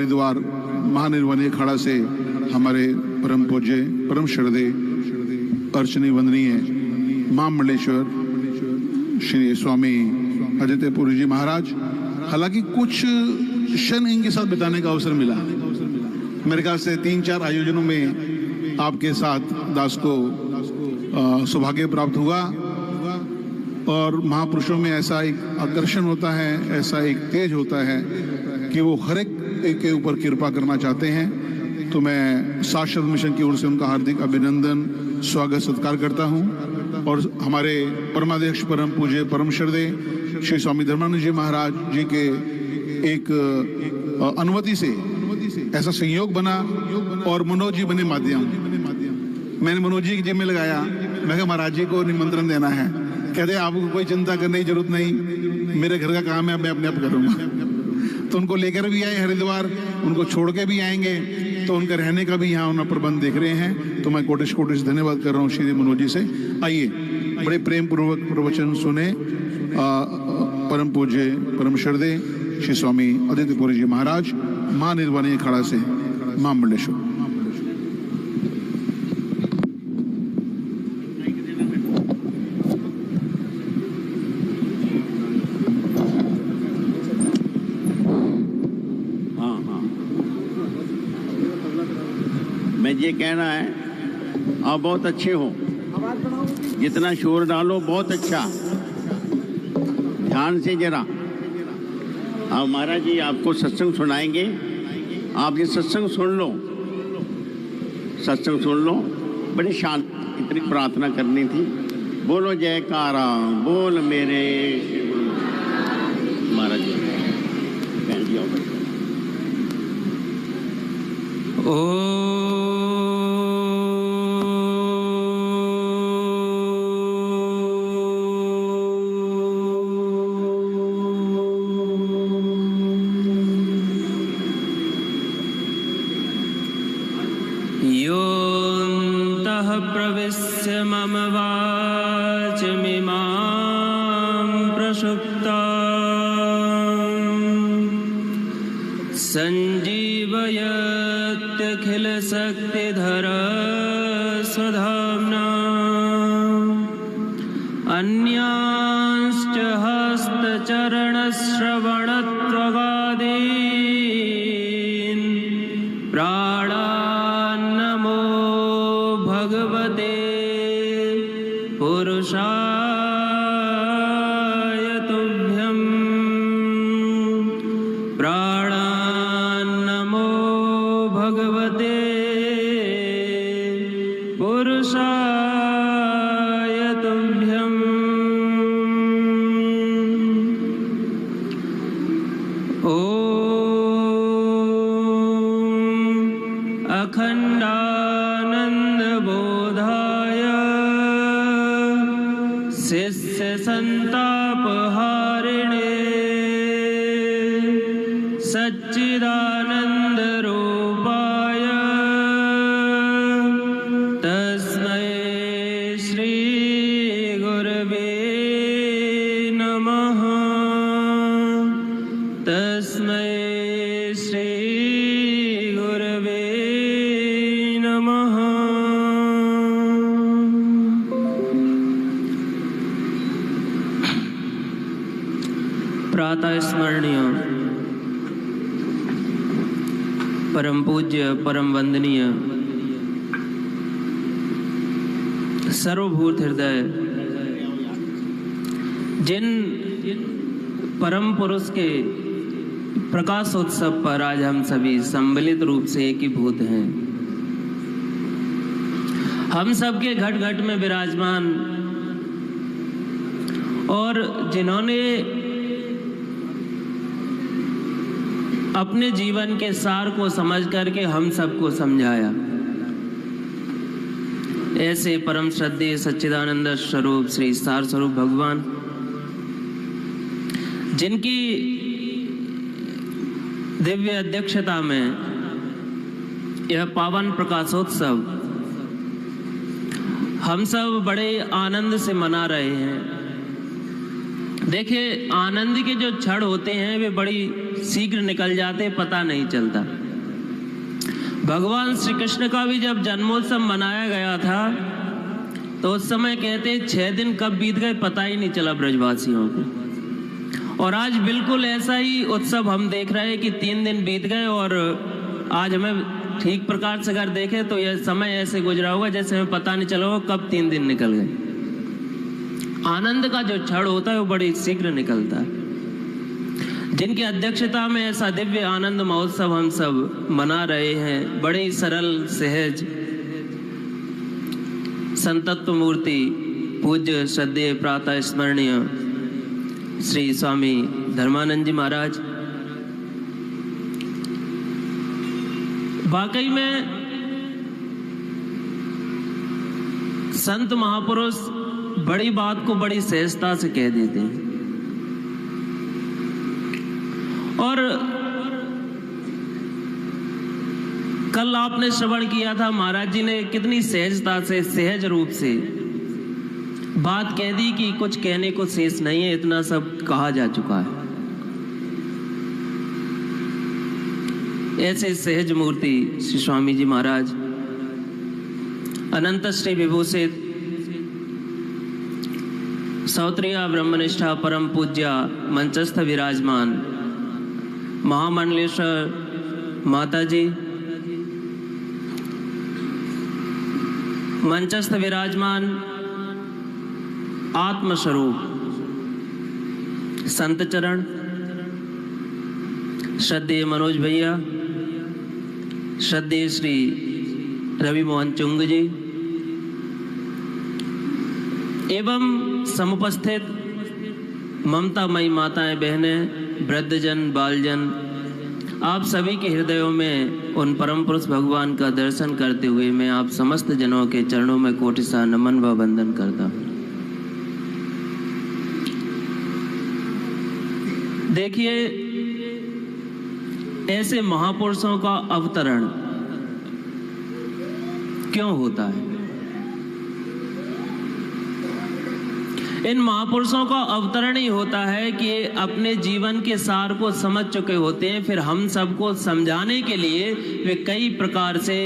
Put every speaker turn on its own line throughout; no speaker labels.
हरिद्वार महानिर्वाणीय अखाड़ा से हमारे परम पूज्य परम श्रद्धेय अर्चनीय वंदनीय महामंडलेश्वर श्री स्वामी अदित्यपुरी जी महाराज, हालांकि कुछ क्षण इनके साथ बिताने का अवसर मिला। मेरे ख्याल से 3-4 आयोजनों में आपके साथ दास को सौभाग्य प्राप्त हुआ और महापुरुषों में ऐसा एक आकर्षण होता है, ऐसा एक तेज होता है कि वो हर एक के ऊपर कृपा करना चाहते हैं। तो मैं साक्षात मिशन की ओर से उनका हार्दिक अभिनंदन स्वागत सत्कार करता हूं और हमारे परमाध्यक्ष परम पूज्य परम श्रद्धेय श्री स्वामी धर्मानंद जी महाराज जी के एक अनुमति से ऐसा संयोग बना और मनोज जी बने माध्यम। मैंने मनोज जी की जिम्मे लगाया, मैं कहा महाराज जी को निमंत्रण देना है। कहते आपको कोई चिंता करने की जरूरत नहीं, मेरे घर का काम है, मैं अपने आप करूंगा। तो उनको लेकर भी आए हरिद्वार, उनको छोड़ के भी आएंगे, तो उनका रहने का भी यहाँ उन्होंने प्रबंध देख रहे हैं। तो मैं कोटिश कोटिश धन्यवाद कर रहा हूँ श्री मनोज जी से। आइए बड़े प्रेम पूर्वक प्रवचन सुने परम पूज्य परम श्रद्धेय श्री स्वामी अदित्यपुरी जी महाराज महानिर्वाणीय अखाड़ा से महामंडलेश्वर।
ये कहना है आप बहुत अच्छे हो, जितना शोर डालो बहुत अच्छा। ध्यान से जरा। अब महाराज जी आपको सत्संग सुनाएंगे, आप ये सत्संग सुन लो, सत्संग सुन लो। बड़ी शांत इतनी प्रार्थना करनी थी। बोलो जयकारा बोल मेरे महाराज जी।
योऽन्तः प्रविश्य मम वाचमिमां प्रसुप्तां सञ्जीवयत्यखिलशक्तिधरः स्वधाम्ना अन्यांश्च हस्तचरणश्रवणत्वगादीन् प्राणान्नमो भगवते पुरुषाय तुभ्यं। प्राणान्नमो भगवते पुरुषाय तुभ्यं। अखण्डानन्दबोधाय शिष्यसन्तापहारिणे सच्चिदानन्दरूपाय तस्मै श्रीगुरवे नमः। तस्मै श्रीगुरवे नमः। प्रातः स्मरणीय परम पूज्य परम वंदनीय सर्वभूत हृदय जिन परम पुरुष के प्रकाशोत्सव पर आज हम सभी सम्मिलित रूप से एकीभूत हैं। हम सबके घट घट में विराजमान और जिन्होंने अपने जीवन के सार को समझ करके हम सबको समझाया, ऐसे परम श्रद्धेय सच्चिदानंद स्वरूप श्री सार स्वरूप भगवान, जिनकी दिव्य अध्यक्षता में यह पावन प्रकाशोत्सव हम सब बड़े आनंद से मना रहे हैं। देखिए, आनंद के जो क्षण होते हैं वे बड़ी शीघ्र निकल जाते, पता नहीं चलता। भगवान श्री कृष्ण का भी जब जन्मोत्सव मनाया गया था तो उस समय कहते 6 दिन कब बीत गए पता ही नहीं चला ब्रजवासियों को। और आज बिल्कुल ऐसा ही उत्सव हम देख रहे हैं कि 3 दिन बीत गए और आज हमें ठीक प्रकार से अगर देखें तो यह समय ऐसे गुजरा होगा जैसे हमें पता नहीं चला होगा कब 3 दिन निकल गए। आनंद का जो क्षण होता है वो बड़ी शीघ्र निकलता है। जिनकी अध्यक्षता में ऐसा दिव्य आनंद महोत्सव हम सब मना रहे हैं, बड़े ही सरल सहज संतत्व मूर्ति पूज्य श्रद्धेय प्रातः स्मरणीय श्री स्वामी धर्मानंद जी महाराज, वाकई में संत महापुरुष बड़ी बात को बड़ी सहजता से कह देते हैं। और कल आपने श्रवण किया था, महाराज जी ने कितनी सहजता से सहज रूप से बात कह दी कि कुछ कहने को शेष नहीं है, इतना सब कहा जा चुका है। ऐसे सहज मूर्ति श्री स्वामी जी महाराज, अनंत श्री विभूषित सौत्रिया ब्रह्मनिष्ठा परम पूज्या मंचस्थ विराजमान महामंडलेश्वर माता जी, मंचस्थ विराजमान आत्मस्वरूप संत चरण, श्रद्धेय मनोज भैया, श्रद्धेय श्री रवि मोहन चुंग जी एवं समुपस्थित ममतामयी माताएं बहनें, वृद्धजन बालजन, आप सभी के हृदयों में उन परम पुरुष भगवान का दर्शन करते हुए मैं आप समस्त जनों के चरणों में कोटिसा नमन व वंदन करता हूं। देखिए, ऐसे महापुरुषों का अवतरण क्यों होता है? इन महापुरुषों का अवतरण ही होता है कि ये अपने जीवन के सार को समझ चुके होते हैं, फिर हम सबको समझाने के लिए वे कई प्रकार से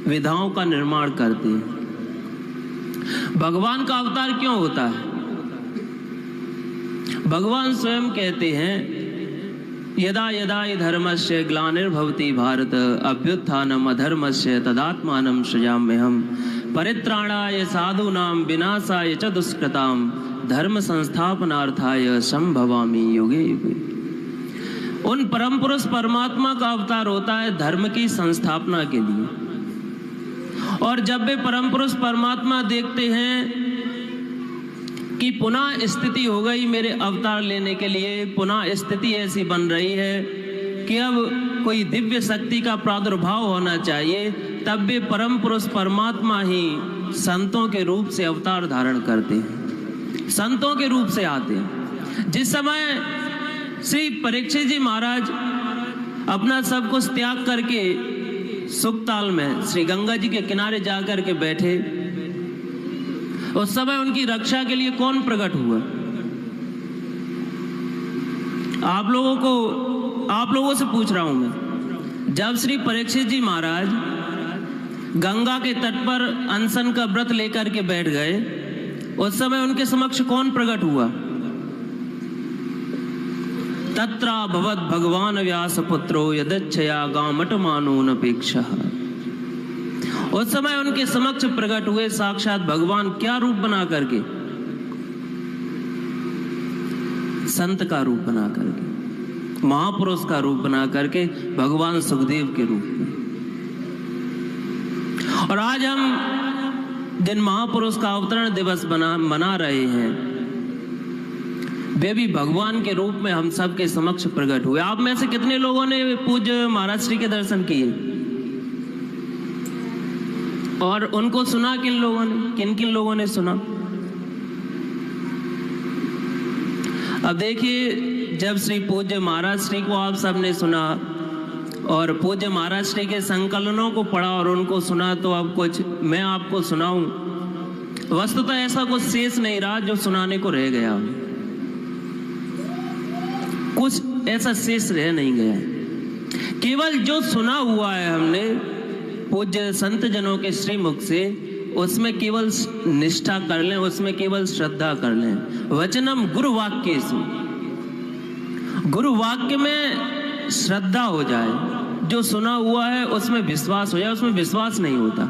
विधाओं का निर्माण करते हैं। भगवान का अवतार क्यों होता है? भगवान स्वयं कहते हैं, यदा यदा हि धर्मस्य ग्लानिर्भवति भारत अभ्युत्थानम् अधर्मस्य तदात्मानं सृजाम्यहम् परित्राणाय साधूनां विनाशाय च दुष्कृतां धर्म संस्थापनार्थाय संभवामि युगे युगे। उन परम पुरुष परमात्मा का अवतार होता है धर्म की संस्थापना के लिए। और जब वे परम पुरुष परमात्मा देखते हैं कि पुनः स्थिति हो गई मेरे अवतार लेने के लिए, पुनः स्थिति ऐसी बन रही है कि अब कोई दिव्य शक्ति का प्रादुर्भाव होना चाहिए, तब वे परम पुरुष परमात्मा ही संतों के रूप से अवतार धारण करते हैं, संतों के रूप से आते हैं। जिस समय श्री परीक्षित जी महाराज अपना सब कुछ त्याग करके सुखताल में श्री गंगा जी के किनारे जाकर के बैठे, उस समय उनकी रक्षा के लिए कौन प्रकट हुआ? आप लोगों से पूछ रहा हूं मैं। जब श्री परीक्षित जी महाराज गंगा के तट पर अनशन का व्रत लेकर के बैठ गए, उस समय उनके समक्ष कौन प्रकट हुआ? तत्रा भवद भगवान व्यास पुत्रो यदच्छया गामटमानोऽनपेक्षः। उस समय उनके समक्ष प्रकट हुए साक्षात भगवान, क्या रूप बना करके? संत का रूप बना करके, महापुरुष का रूप बना करके, भगवान सुखदेव के रूप में। और आज हम जिन महापुरुष का अवतरण दिवस मना रहे हैं, वे भी भगवान के रूप में हम सबके समक्ष प्रकट हुए। आप में से कितने लोगों ने पूज्य महाराज श्री के दर्शन किए और उनको सुना? किन लोगों ने, किन किन लोगों ने सुना? अब देखिए, जब श्री पूज्य महाराज श्री को आप सबने सुना और पूज्य महाराज श्री के संकलनों को पढ़ा और उनको सुना, तो अब कुछ मैं आपको सुनाऊं। वस्तुतः ऐसा कुछ शेष नहीं रहा जो सुनाने को रह गया। कुछ ऐसा शेष रह नहीं गया। केवल जो सुना हुआ है हमने पूज्य संत जनों के श्रीमुख से, उसमें केवल निष्ठा कर लें, उसमें केवल श्रद्धा कर लें। वचनम गुरु वाक्येषु, गुरु वाक्य में श्रद्धा हो जाए, जो सुना हुआ है उसमें विश्वास हो जाए। उसमें विश्वास नहीं होता,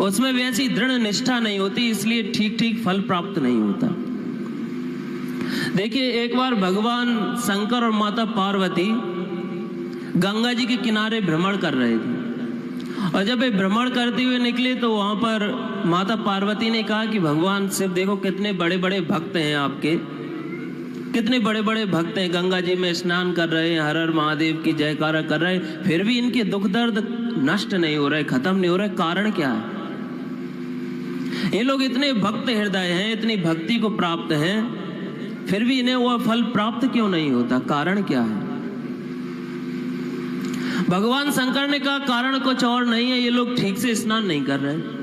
उसमें वैसी दृढ़ निष्ठा नहीं होती, इसलिए ठीक ठीक फल प्राप्त नहीं होता। देखिए, एक बार भगवान शंकर और माता पार्वती गंगा जी के किनारे भ्रमण कर रहे थे, और जब वे भ्रमण करते हुए निकले तो वहां पर माता पार्वती ने कहा कि भगवान शिव देखो कितने बड़े बड़े भक्त हैं आपके, कितने बड़े बड़े भक्त हैं, गंगा जी में स्नान कर रहे हैं, हर हर महादेव की जयकारा कर रहे हैं, फिर भी इनके दुख दर्द नष्ट नहीं हो रहे, खत्म नहीं हो रहे, कारण क्या है? ये लोग इतने भक्त हृदय हैं, इतनी भक्ति को प्राप्त हैं, फिर भी इन्हें वह फल प्राप्त क्यों नहीं होता? कारण क्या है? भगवान शंकर ने कहा कारण कुछ और नहीं है, ये लोग ठीक से स्नान नहीं कर रहे।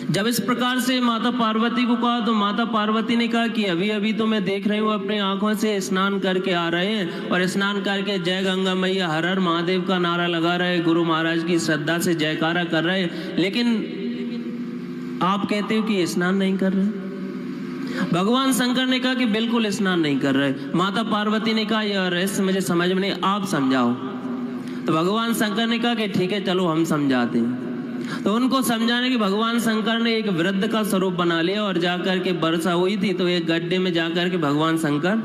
जब इस प्रकार से माता पार्वती को कहा तो माता पार्वती ने कहा कि अभी अभी तो मैं देख रही हूँ अपनी आंखों से स्नान करके आ रहे हैं, और स्नान करके जय गंगा मैया हर हर महादेव का नारा लगा रहे, गुरु महाराज की श्रद्धा से जयकारा कर रहे, लेकिन आप कहते हो कि स्नान नहीं कर रहे। भगवान शंकर ने कहा कि बिल्कुल स्नान नहीं कर रहे। माता पार्वती ने कहा यह रहस्य मुझे समझ में नहीं, आप समझाओ। तो भगवान शंकर ने कहा कि ठीक है चलो हम समझाते हैं। तो उनको समझाने के भगवान शंकर ने एक वृद्ध का स्वरूप बना लिया, और जाकर के वर्षा हुई थी तो एक गड्ढे में जाकर के भगवान शंकर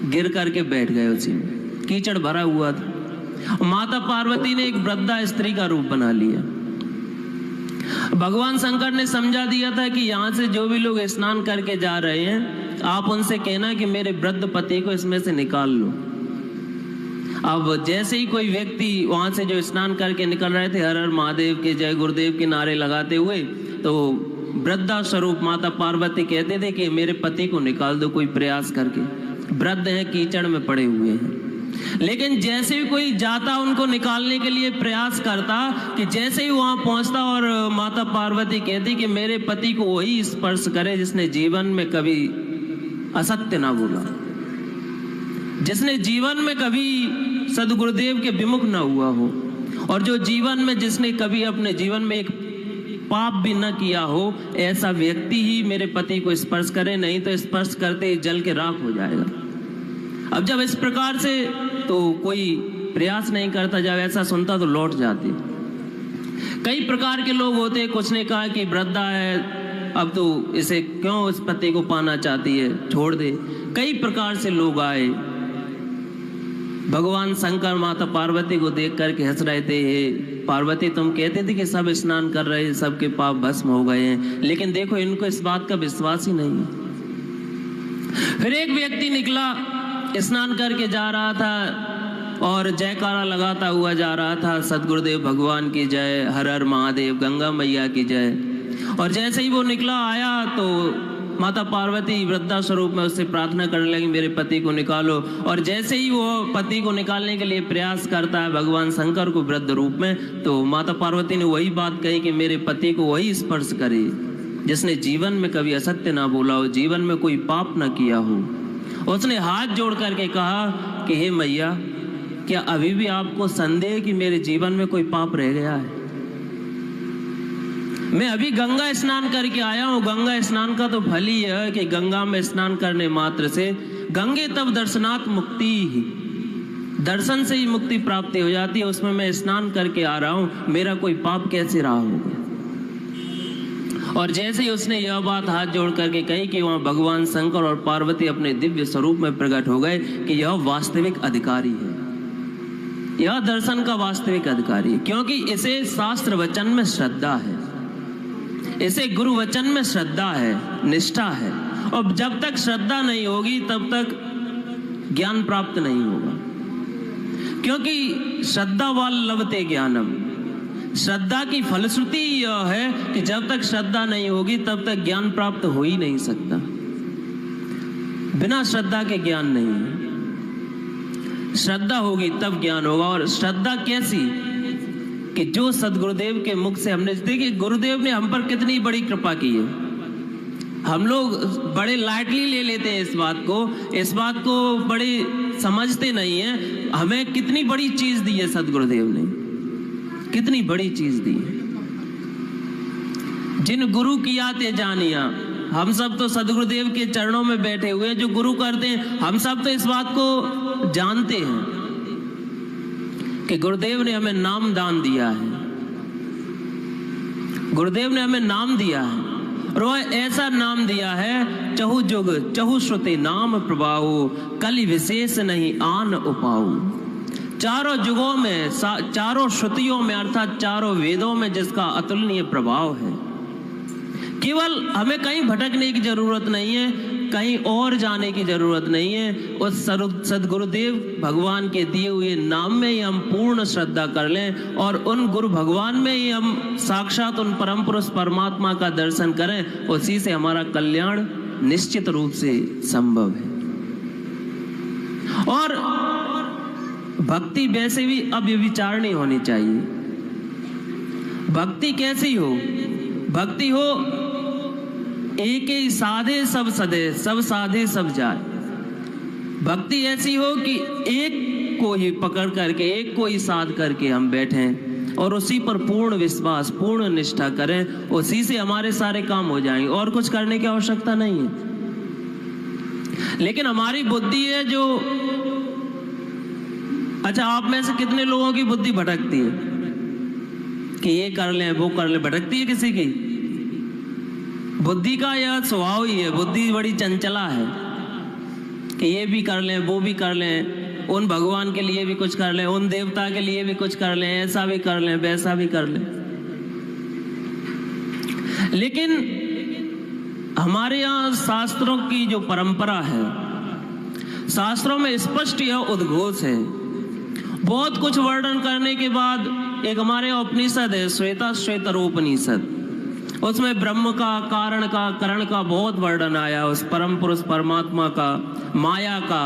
गिर करके बैठ गए, उसी में कीचड़ भरा हुआ था। माता पार्वती ने एक वृद्धा स्त्री का रूप बना लिया। भगवान शंकर ने समझा दिया था कि यहाँ से जो भी लोग स्नान करके जा रहे हैं, आप उनसे कहना कि मेरे वृद्ध पति को इसमें से निकाल लो। अब जैसे ही कोई व्यक्ति वहां से जो स्नान करके निकल रहे थे हर हर महादेव के जय गुरुदेव के नारे लगाते हुए, तो वृद्धा स्वरूप माता पार्वती कहते थे कि मेरे पति को निकाल दो कोई प्रयास करके, वृद्ध हैं, कीचड़ में पड़े हुए हैं। लेकिन जैसे ही कोई जाता उनको निकालने के लिए प्रयास करता, कि जैसे ही वहां पहुंचता और माता पार्वती कहती कि मेरे पति को वही स्पर्श करे जिसने जीवन में कभी असत्य ना बोला, जिसने जीवन में कभी सदगुरुदेव के विमुख न हुआ हो, और जो जीवन में जिसने कभी अपने जीवन में एक पाप भी न किया हो, ऐसा व्यक्ति ही मेरे पति को स्पर्श करे, नहीं तो स्पर्श करते ही जल के राख हो जाएगा। अब जब इस प्रकार से तो कोई प्रयास नहीं करता, जब ऐसा सुनता तो लौट जाते। कई प्रकार के लोग होते, कुछ ने कहा कि वृद्धा है, अब तो इसे क्यों इस पति को पाना चाहती है, छोड़ दे। कई प्रकार से लोग आए। भगवान शंकर माता पार्वती को देख करके हंस रहे थे, हे पार्वती तुम कहते थे कि सब स्नान कर रहे हैं, सबके पाप भस्म हो गए हैं, लेकिन देखो इनको इस बात का विश्वास ही नहीं है। फिर एक व्यक्ति निकला, स्नान करके जा रहा था और जयकारा लगाता हुआ जा रहा था, सदगुरुदेव भगवान की जय, हर हर महादेव, गंगा मैया की जय। और जैसे ही वो निकला आया तो माता पार्वती वृद्धा स्वरूप में उससे प्रार्थना करने लगी मेरे पति को निकालो। और जैसे ही वो पति को निकालने के लिए प्रयास करता है भगवान शंकर को वृद्ध रूप में, तो माता पार्वती ने वही बात कही कि मेरे पति को वही स्पर्श करे जिसने जीवन में कभी असत्य ना बोला हो, जीवन में कोई पाप ना किया हो। उसने हाथ जोड़ करके कहा कि हे मैया, क्या अभी भी आपको संदेह कि मेरे जीवन में कोई पाप रह गया है? मैं अभी गंगा स्नान करके आया हूँ। गंगा स्नान का तो फल ही है कि गंगा में स्नान करने मात्र से गंगे तब दर्शनात् मुक्ति ही, दर्शन से ही मुक्ति प्राप्ति हो जाती है। उसमें मैं स्नान करके आ रहा हूँ, मेरा कोई पाप कैसे रहा होगा? और जैसे ही उसने यह बात हाथ जोड़ करके कही कि वहां भगवान शंकर और पार्वती अपने दिव्य स्वरूप में प्रकट हो गए कि यह वास्तविक अधिकारी है, यह दर्शन का वास्तविक अधिकारी है, क्योंकि इसे शास्त्र वचन में श्रद्धा है, इसे गुरु वचन में श्रद्धा है, निष्ठा है। और जब तक श्रद्धा नहीं होगी तब तक ज्ञान प्राप्त नहीं होगा, क्योंकि श्रद्धा वाल लभते ज्ञानम। श्रद्धा की फलश्रुति यह है कि जब तक श्रद्धा नहीं होगी तब तक ज्ञान प्राप्त हो ही नहीं सकता। बिना श्रद्धा के ज्ञान नहीं है, श्रद्धा होगी तब ज्ञान होगा। और श्रद्धा कैसी कि जो सदगुरुदेव के मुख से हमने, देखिए गुरुदेव ने हम पर कितनी बड़ी कृपा की है, हम लोग बड़े लाइटली ले लेते हैं इस बात को बड़े समझते नहीं है। हमें कितनी बड़ी चीज दी है सदगुरुदेव ने, कितनी बड़ी चीज दी है। जिन गुरु किया ते जानिया, हम सब तो सदगुरुदेव के चरणों में बैठे हुए जो गुरु करते हैं, हम सब तो इस बात को जानते हैं कि गुरुदेव ने हमें नाम दान दिया है, गुरुदेव ने हमें नाम दिया है, और वह ऐसा नाम दिया है चहु जुग चहु श्रुति नाम प्रभाऊ, कलि विशेष नहीं आन उपाऊ। चारों जुगों में, चारों श्रुतियों में अर्थात चारों वेदों में जिसका अतुलनीय प्रभाव है। केवल हमें कहीं भटकने की जरूरत नहीं है, कहीं और जाने की जरूरत नहीं है। उस सदगुरुदेव भगवान के दिए हुए नाम में ही हम पूर्ण श्रद्धा कर लें और उन गुरु भगवान में ही हम साक्षात उन परम पुरुष परमात्मा का दर्शन करें। उसी से हमारा कल्याण निश्चित रूप से संभव है। और भक्ति वैसे भी अव्यभिचार नहीं होनी चाहिए। भक्ति कैसी हो? भक्ति हो एक ही साधे सब सदे, सब साधे सब जाए। भक्ति ऐसी हो कि एक को ही पकड़ करके, एक को ही साध करके हम बैठें और उसी पर पूर्ण विश्वास, पूर्ण निष्ठा करें। उसी से हमारे सारे काम हो जाएंगे और कुछ करने की आवश्यकता नहीं है। लेकिन हमारी बुद्धि है जो, अच्छा आप में से कितने लोगों की बुद्धि भटकती है कि ये कर लें वो कर लें? भटकती है किसी की? बुद्धि का यह स्वभाव ही है। बुद्धि बड़ी चंचला है कि ये भी कर लें वो भी कर लें, उन भगवान के लिए भी कुछ कर लें, उन देवता के लिए भी कुछ कर लें, ऐसा भी कर लें वैसा भी कर लें। लेकिन हमारे यहाँ शास्त्रों की जो परंपरा है, शास्त्रों में स्पष्ट यह उद्घोष है। बहुत कुछ वर्णन करने के बाद एक हमारे उपनिषद है श्वेता श्वेतरोपनिषद, उसमें ब्रह्म का, कारण का, करण का बहुत वर्णन आया, उस परम पुरुष परमात्मा का, माया का,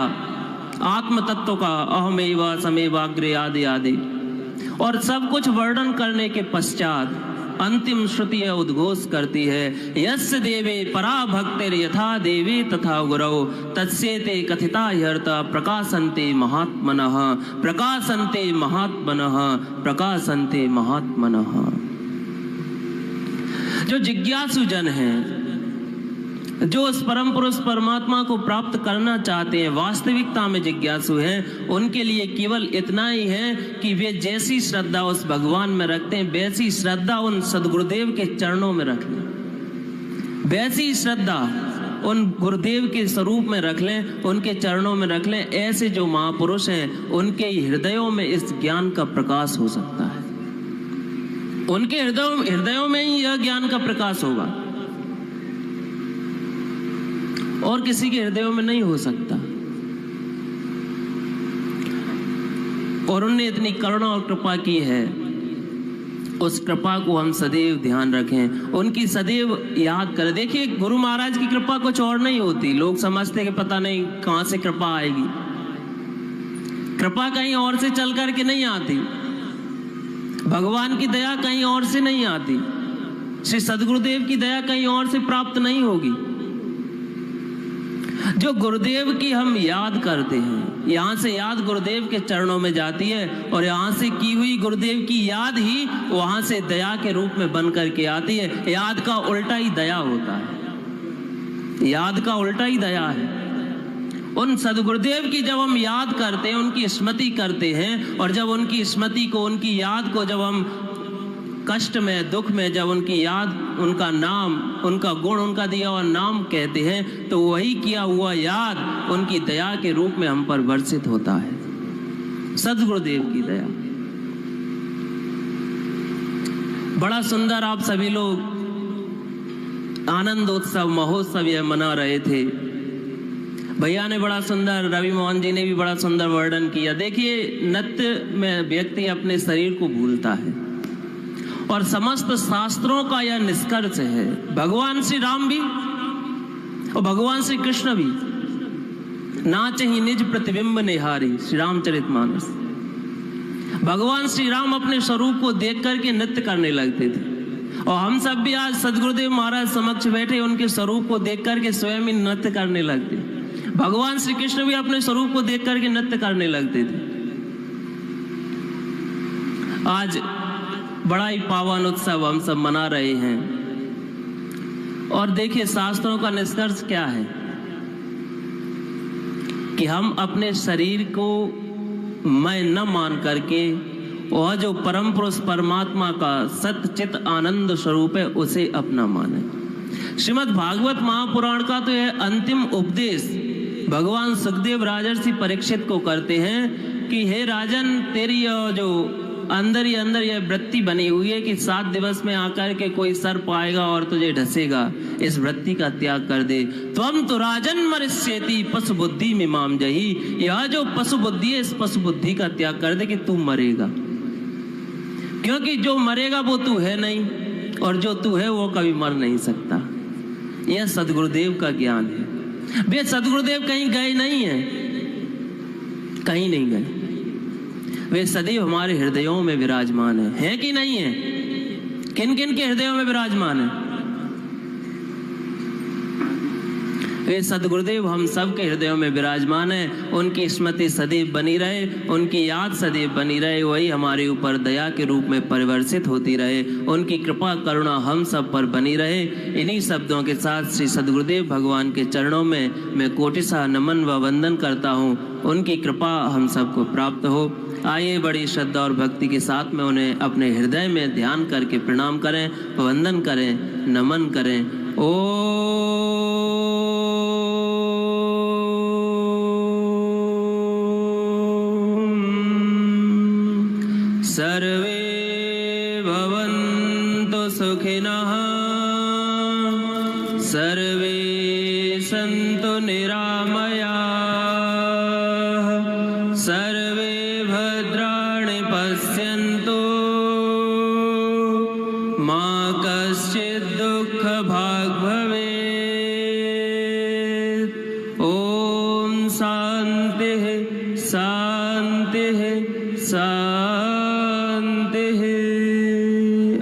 आत्म तत्व का, अहमेवा समेवाग्रे आदि आदि। और सब कुछ वर्णन करने के पश्चात अंतिम श्रुति उद्घोष करती है, यस्य देवे परा भक्तिर यथा देवे तथा गुरौ तस्येते कथिता ह्यर्था प्रकाशन्ते महात्मनः, प्रकाशन्ते महात्मनः, प्रकाशन्ते महात्मनः। जो जिज्ञासु जन हैं, जो उस परम पुरुष परमात्मा को प्राप्त करना चाहते हैं, वास्तविकता में जिज्ञासु हैं, उनके लिए केवल इतना ही है कि वे जैसी श्रद्धा उस भगवान में रखते हैं वैसी श्रद्धा उन सदगुरुदेव के चरणों में रख लें, वैसी श्रद्धा उन गुरुदेव के स्वरूप में रख लें, उनके चरणों में रख लें। ऐसे जो महापुरुष हैं उनके हृदयों में इस ज्ञान का प्रकाश हो सकता है, उनके हृदयों में ही यह ज्ञान का प्रकाश होगा और किसी के हृदयों में नहीं हो सकता। और उनने इतनी करुणा और कृपा की है, उस कृपा को हम सदैव ध्यान रखें, उनकी सदैव याद करें। देखिए गुरु महाराज की कृपा कुछ और नहीं होती। लोग समझते कि पता नहीं कहां से कृपा आएगी। कृपा कहीं और से चल करके नहीं आती, भगवान की दया कहीं और से नहीं आती, श्री सदगुरुदेव की दया कहीं और से प्राप्त नहीं होगी। जो गुरुदेव की हम याद करते हैं, यहाँ से याद गुरुदेव के चरणों में जाती है और यहाँ से की हुई गुरुदेव की याद ही वहां से दया के रूप में बन करके आती है। याद का उल्टा ही दया होता है, याद का उल्टा ही दया है। उन सदगुरुदेव की जब हम याद करते हैं, उनकी स्मृति करते हैं, और जब उनकी स्मृति को, उनकी याद को जब हम कष्ट में, दुख में, जब उनकी याद, उनका नाम, उनका गुण, उनका दिया हुआ नाम कहते हैं, तो वही किया हुआ याद उनकी दया के रूप में हम पर वर्षित होता है। सदगुरुदेव की दया। बड़ा सुंदर आप सभी लोग आनंदोत्सव महोत्सव यह मना रहे थे। भैया ने बड़ा सुंदर, रवि मोहन जी ने भी बड़ा सुंदर वर्णन किया। देखिए नृत्य में व्यक्ति अपने शरीर को भूलता है और समस्त शास्त्रों का यह निष्कर्ष है। भगवान श्री राम भी और भगवान श्री कृष्ण भी नाचहि निज प्रतिबिंब निहारी, श्री रामचरितमानस। भगवान श्री राम अपने स्वरूप को देख करके नृत्य करने लगते थे। और हम सब भी आज सदगुरुदेव महाराज समक्ष बैठे उनके स्वरूप को देख करके स्वयं ही नृत्य करने लगते। भगवान श्री कृष्ण भी अपने स्वरूप को देख करके नृत्य करने लगते थे। आज बड़ा ही पावन उत्सव हम सब मना रहे हैं। और देखिए शास्त्रों का निष्कर्ष क्या है कि हम अपने शरीर को मैं न मान करके और जो परम पुरुष परमात्मा का सत्य चित आनंद स्वरूप है उसे अपना माने। श्रीमद् भागवत महापुराण का तो यह अंतिम उपदेश भगवान सुखदेव राजर्षि परीक्षित को करते हैं कि हे राजन, तेरी जो अंदर ही अंदर यह वृत्ति बनी हुई है कि 7 दिवस में आकर के कोई सर्प आएगा और तुझे ढसेगा, इस वृत्ति का त्याग कर दे। त्वम तो राजन मरिष्यति पशु बुद्धि में माम जही। यह जो पशु बुद्धि है, इस पशु बुद्धि का त्याग कर दे कि तू मरेगा, क्योंकि जो मरेगा वो तू है नहीं और जो तू है वो कभी मर नहीं सकता। यह सदगुरुदेव का ज्ञान है। वे सदगुरुदेव कहीं गए नहीं है, कहीं नहीं गए। वे सदैव हमारे हृदयों में विराजमान है कि नहीं है? किन किन के हृदयों में विराजमान है? वे सदगुरुदेव हम सब के हृदयों में विराजमान है। उनकी स्मृति सदैव बनी रहे, उनकी याद सदैव बनी रहे, वही हमारे ऊपर दया के रूप में परिवर्तित होती रहे। उनकी कृपा करुणा हम सब पर बनी रहे। इन्हीं शब्दों के साथ श्री सदगुरुदेव भगवान के चरणों में मैं कोटिशः नमन व वंदन करता हूँ। उनकी कृपा हम सबको प्राप्त हो। आइए बड़ी श्रद्धा और भक्ति के साथ में उन्हें अपने हृदय में ध्यान करके प्रणाम करें, वंदन करें, नमन करें। सर्वे भवन्तु सुखिनः, सर्वे सन्तु निरामयाः, सर्वे भद्राणि पश्यन्तु, मा कश्चित् दुःखभाग् भवेत्। ॐ शान्तिः शान्तिः शान्तिः।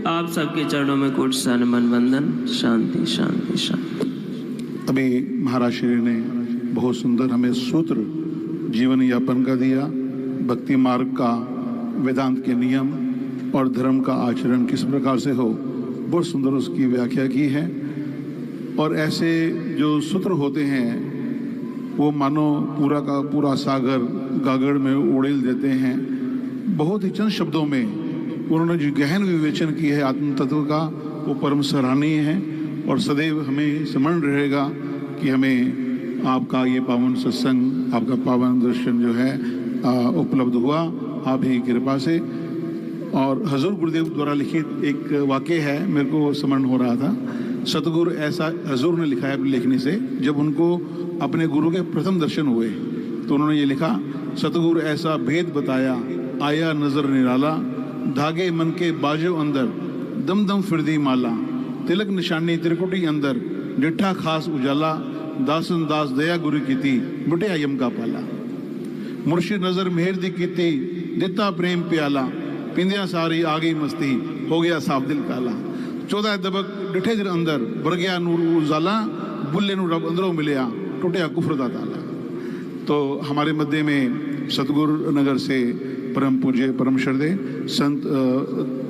आप सबके चरणों में कोटिशः नमन वंदन। शांति शांति शांति।
अभी महाराज श्री ने बहुत सुंदर हमें सूत्र जीवन यापन का दिया, भक्ति मार्ग का, वेदांत के नियम और धर्म का आचरण किस प्रकार से हो, बहुत सुंदर उसकी व्याख्या की है। और ऐसे जो सूत्र होते हैं वो मानो पूरा का पूरा सागर गागड़ में उड़ेल देते हैं। बहुत ही चंद शब्दों में उन्होंने जो गहन विवेचन की है आत्म तत्व का, वो परम सराहनीय है। और सदैव हमें स्मरण रहेगा कि हमें आपका ये पावन सत्संग, आपका पावन दर्शन जो है उपलब्ध हुआ आप ही कृपा से। और हजूर गुरुदेव द्वारा लिखित एक वाक्य है, मेरे को स्मरण हो रहा था। सतगुरु ऐसा हजूर ने लिखा है अपने लिखने से, जब उनको अपने गुरु के प्रथम दर्शन हुए तो उन्होंने ये लिखा, सतगुरु ऐसा भेद बताया, आया नजर निराला, धागे मन के बाजो अंदर, दम दम फिरदी माला, तिलक निशानी त्रिकुटी अंदर, डिठा खास उजाला, दासन दास दया गुरु कीती, बुटिया यम का पाला, मुर्शिद नजर मेहर दी कीती, दिता प्रेम प्याला, पिंदिया सारी आ गई मस्ती, हो गया साफ दिल काला, 14 दबक डिठे दिल अंदर, भर गया नूर उजाला, बुल्ले नूर रब अंदरों मिलिया, टूटिया कुफर दा ताला। तो हमारे मध्य में सतगुरु नगर से परम पूज्य परम श्रद्धेय संत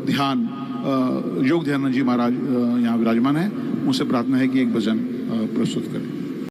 ध्यान योग ध्यान जी महाराज यहाँ विराजमान है। उनसे प्रार्थना है कि एक भजन प्रस्तुत करें।